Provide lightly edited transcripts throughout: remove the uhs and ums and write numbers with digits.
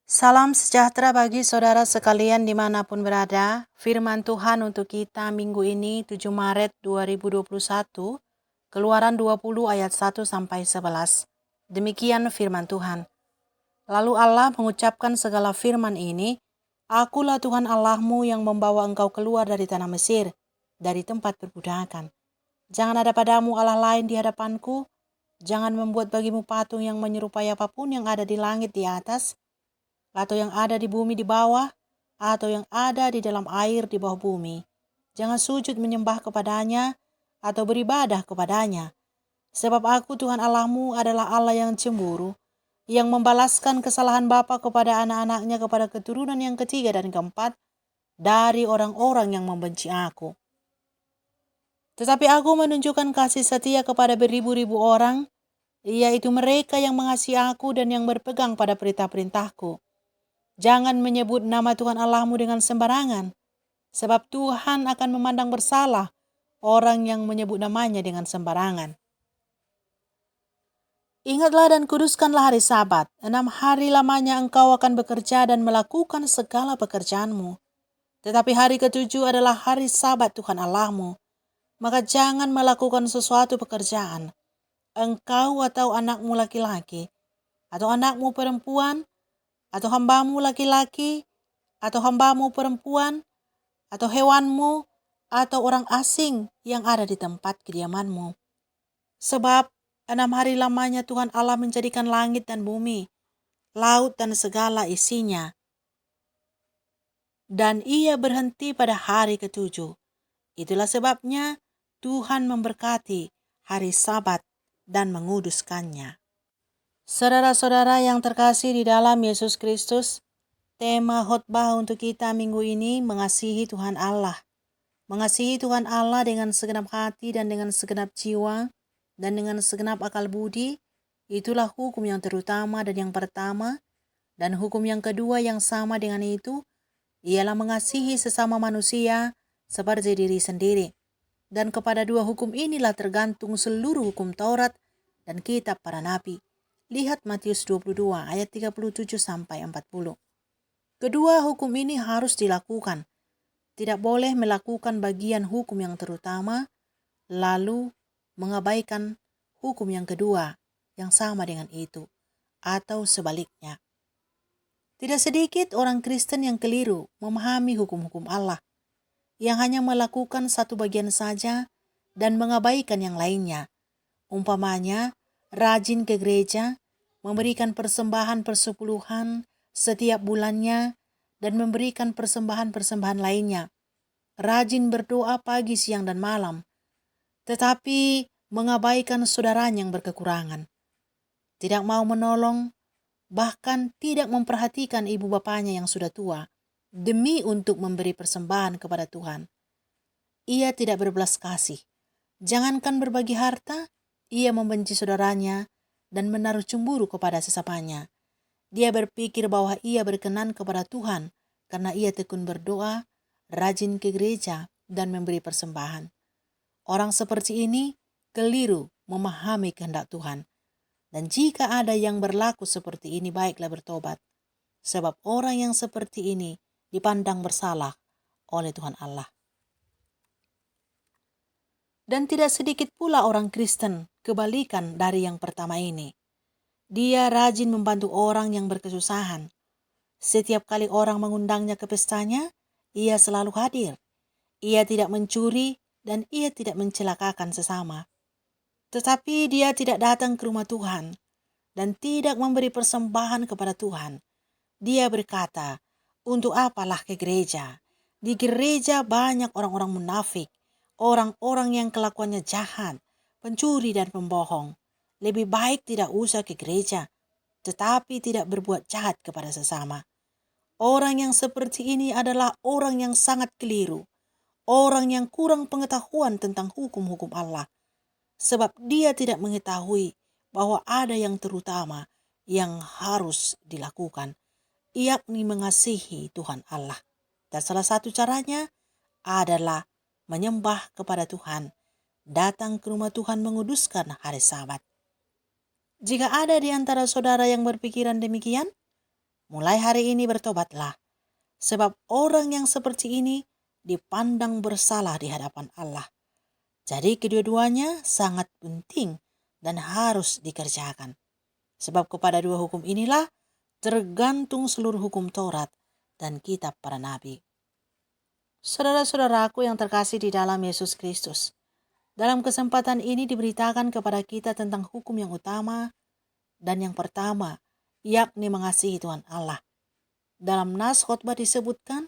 Salam sejahtera bagi saudara sekalian dimanapun berada. Firman Tuhan untuk kita minggu ini 7 Maret 2021, Keluaran 20 ayat 1-11. Demikian firman Tuhan. Lalu Allah mengucapkan segala firman ini, Akulah Tuhan Allahmu yang membawa engkau keluar dari tanah Mesir, dari tempat perbudakan. Jangan ada padamu Allah lain di hadapanku, jangan membuat bagimu patung yang menyerupai apapun yang ada di langit di atas, atau yang ada di bumi di bawah, atau yang ada di dalam air di bawah bumi. Jangan sujud menyembah kepadanya, atau beribadah kepadanya. Sebab aku Tuhan Allahmu adalah Allah yang cemburu, yang membalaskan kesalahan bapa kepada anak-anaknya kepada keturunan yang ketiga dan keempat, dari orang-orang yang membenci aku. Tetapi aku menunjukkan kasih setia kepada beribu-ribu orang, yaitu mereka yang mengasihi aku dan yang berpegang pada perintah-perintahku. Jangan menyebut nama Tuhan Allahmu dengan sembarangan, sebab Tuhan akan memandang bersalah orang yang menyebut namanya dengan sembarangan. Ingatlah dan kuduskanlah hari Sabat. 6 hari lamanya engkau akan bekerja dan melakukan segala pekerjaanmu. Tetapi hari ketujuh adalah hari Sabat Tuhan Allahmu. Maka jangan melakukan sesuatu pekerjaan, engkau atau anakmu laki-laki, atau anakmu perempuan, atau hambamu laki-laki, atau hambamu perempuan, atau hewanmu, atau orang asing yang ada di tempat kediamanmu. Sebab 6 hari lamanya Tuhan Allah menjadikan langit dan bumi, laut dan segala isinya. Dan ia berhenti pada hari ketujuh. Itulah sebabnya Tuhan memberkati hari Sabat dan menguduskannya. Saudara-saudara yang terkasih di dalam Yesus Kristus, tema khotbah untuk kita minggu ini mengasihi Tuhan Allah. Mengasihi Tuhan Allah dengan segenap hati dan dengan segenap jiwa dan dengan segenap akal budi, itulah hukum yang terutama dan yang pertama. Dan hukum yang kedua yang sama dengan itu, ialah mengasihi sesama manusia seperti diri sendiri. Dan kepada dua hukum inilah tergantung seluruh hukum Taurat dan kitab para nabi. Lihat Matius 22 ayat 37-40. Kedua hukum ini harus dilakukan. Tidak boleh melakukan bagian hukum yang terutama, lalu mengabaikan hukum yang kedua yang sama dengan itu, atau sebaliknya. Tidak sedikit orang Kristen yang keliru memahami hukum-hukum Allah, yang hanya melakukan satu bagian saja dan mengabaikan yang lainnya. Umpamanya, rajin ke gereja, memberikan persembahan persepuluhan setiap bulannya, dan memberikan persembahan-persembahan lainnya. Rajin berdoa pagi, siang, dan malam, tetapi mengabaikan saudaranya yang berkekurangan. Tidak mau menolong, bahkan tidak memperhatikan ibu bapanya yang sudah tua, demi untuk memberi persembahan kepada Tuhan. Ia tidak berbelas kasih. Jangankan berbagi harta, ia membenci saudaranya dan menaruh cemburu kepada sesamanya. Dia berpikir bahwa ia berkenan kepada Tuhan karena ia tekun berdoa, rajin ke gereja, dan memberi persembahan. Orang seperti ini keliru memahami kehendak Tuhan. Dan jika ada yang berlaku seperti ini, baiklah bertobat. Sebab orang yang seperti ini dipandang bersalah oleh Tuhan Allah. Dan tidak sedikit pula orang Kristen kebalikan dari yang pertama ini. Dia rajin membantu orang yang berkesusahan. Setiap kali orang mengundangnya ke pestanya, ia selalu hadir. Ia tidak mencuri dan ia tidak mencelakakan sesama. Tetapi dia tidak datang ke rumah Tuhan dan tidak memberi persembahan kepada Tuhan. Dia berkata, untuk apalah ke gereja? Di gereja banyak orang-orang munafik, orang-orang yang kelakuannya jahat, pencuri dan pembohong. Lebih baik tidak usah ke gereja, tetapi tidak berbuat jahat kepada sesama. Orang yang seperti ini adalah orang yang sangat keliru, orang yang kurang pengetahuan tentang hukum-hukum Allah. Sebab dia tidak mengetahui bahwa ada yang terutama yang harus dilakukan, yakni mengasihi Tuhan Allah. Dan salah satu caranya adalah menyembah kepada Tuhan, datang ke rumah Tuhan menguduskan hari Sabat. Jika ada di antara saudara yang berpikiran demikian, mulai hari ini bertobatlah, sebab orang yang seperti ini dipandang bersalah di hadapan Allah. Jadi kedua-duanya sangat penting dan harus dikerjakan. Sebab kepada dua hukum inilah tergantung seluruh hukum Taurat dan kitab para nabi. Saudara-saudaraku yang terkasih di dalam Yesus Kristus, dalam kesempatan ini diberitakan kepada kita tentang hukum yang utama dan yang pertama, yakni mengasihi Tuhan Allah. Dalam nas khotbah disebutkan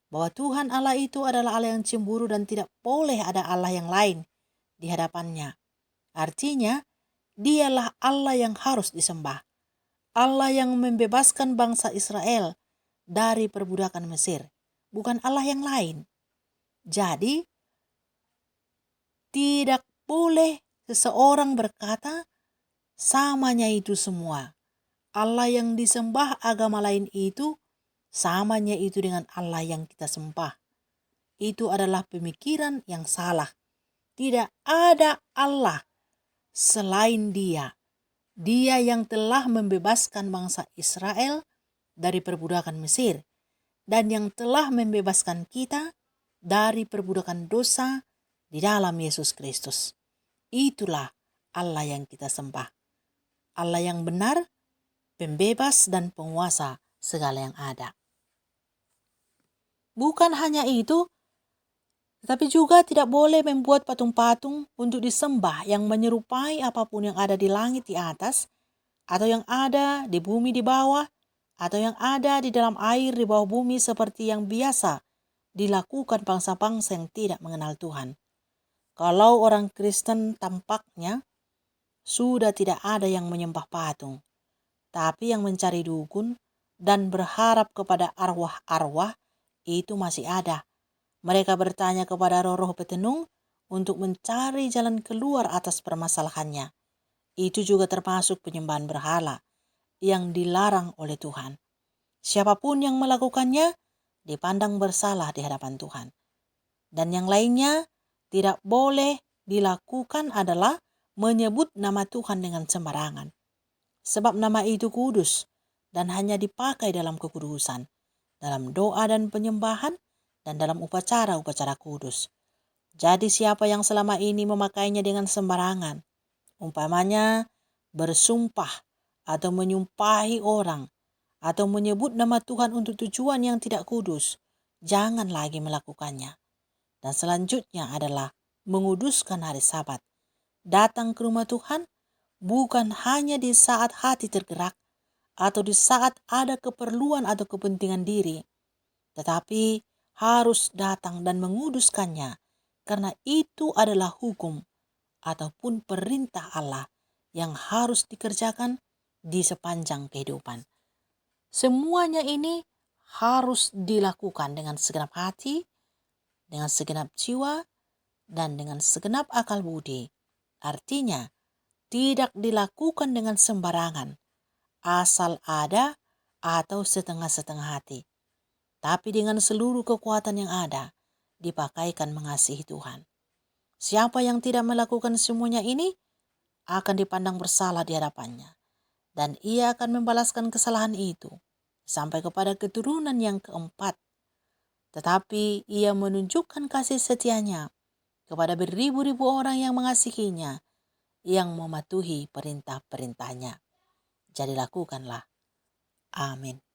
bahwa Tuhan Allah itu adalah Allah yang cemburu dan tidak boleh ada Allah yang lain di hadapannya. Artinya, dialah Allah yang harus disembah. Allah yang membebaskan bangsa Israel dari perbudakan Mesir, bukan Allah yang lain. Jadi, tidak boleh seseorang berkata, samanya itu semua. Allah yang disembah agama lain itu, samanya itu dengan Allah yang kita sembah. Itu adalah pemikiran yang salah. Tidak ada Allah selain Dia. Dia yang telah membebaskan bangsa Israel dari perbudakan Mesir dan yang telah membebaskan kita dari perbudakan dosa di dalam Yesus Kristus. Itulah Allah yang kita sembah. Allah yang benar, pembebas dan penguasa segala yang ada. Bukan hanya itu, tetapi juga tidak boleh membuat patung-patung untuk disembah yang menyerupai apapun yang ada di langit di atas, atau yang ada di bumi di bawah, atau yang ada di dalam air di bawah bumi seperti yang biasa dilakukan bangsa-bangsa yang tidak mengenal Tuhan. Kalau orang Kristen tampaknya sudah tidak ada yang menyembah patung, tapi yang mencari dukun dan berharap kepada arwah-arwah itu masih ada. Mereka bertanya kepada roh-roh petenung untuk mencari jalan keluar atas permasalahannya. Itu juga termasuk penyembahan berhala yang dilarang oleh Tuhan. Siapapun yang melakukannya dipandang bersalah di hadapan Tuhan. Dan yang lainnya tidak boleh dilakukan adalah menyebut nama Tuhan dengan sembarangan. Sebab nama itu kudus dan hanya dipakai dalam kekudusan, dalam doa dan penyembahan, dan dalam upacara-upacara kudus. Jadi siapa yang selama ini memakainya dengan sembarangan, umpamanya bersumpah atau menyumpahi orang, atau menyebut nama Tuhan untuk tujuan yang tidak kudus, jangan lagi melakukannya. Dan selanjutnya adalah menguduskan hari Sabat. Datang ke rumah Tuhan bukan hanya di saat hati tergerak atau di saat ada keperluan atau kepentingan diri, tetapi harus datang dan menguduskannya, karena itu adalah hukum ataupun perintah Allah yang harus dikerjakan di sepanjang kehidupan. Semuanya ini harus dilakukan dengan segenap hati, dengan segenap jiwa, dan dengan segenap akal budi. Artinya, tidak dilakukan dengan sembarangan, asal ada atau setengah-setengah hati. Tapi dengan seluruh kekuatan yang ada, dipakaikan mengasihi Tuhan. Siapa yang tidak melakukan semuanya ini akan dipandang bersalah di hadapannya. Dan ia akan membalaskan kesalahan itu sampai kepada keturunan yang keempat. Tetapi ia menunjukkan kasih setianya kepada beribu-ribu orang yang mengasihinya, yang mematuhi perintah-perintahnya. Jadi lakukanlah. Amin.